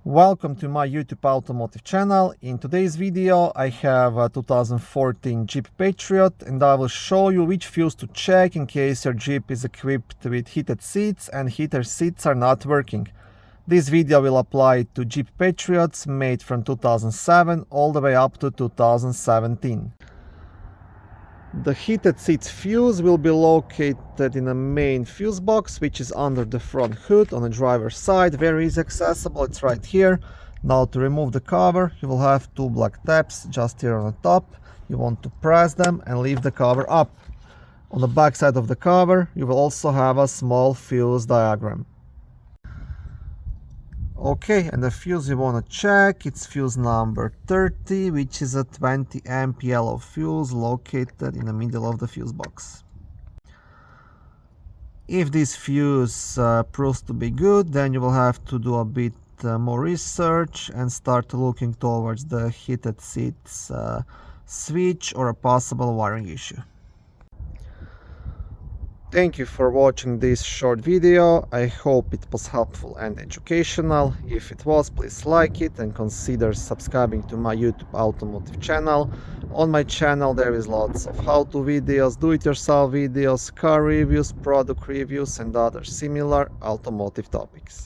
Welcome to my YouTube automotive channel. In today's video I have a 2014 Jeep Patriot and I will show you which fuse to check in case your Jeep is equipped with heated seats and heater seats are not working. This video will apply to Jeep Patriots made from 2007 all the way up to 2017. The heated seats fuse will be located in a main fuse box, which is under the front hood on the driver's side. Very easy accessible, it's right here. Now to remove the cover, you will have two black tabs just here on the top. You want to press them and leave the cover up. On the back side of the cover, you will also have a small fuse diagram. Okay, and the fuse you want to check, it's fuse number 30, which is a 20 amp yellow fuse located in the middle of the fuse box. If this fuse proves to be good, then you will have to do a bit more research and start looking towards the heated seats switch or a possible wiring issue. Thank you for watching this short video. I hope it was helpful and educational. If it was, please like it and consider subscribing to my YouTube automotive channel. On my channel there is lots of how-to videos, do-it-yourself videos, car reviews, product reviews and other similar automotive topics.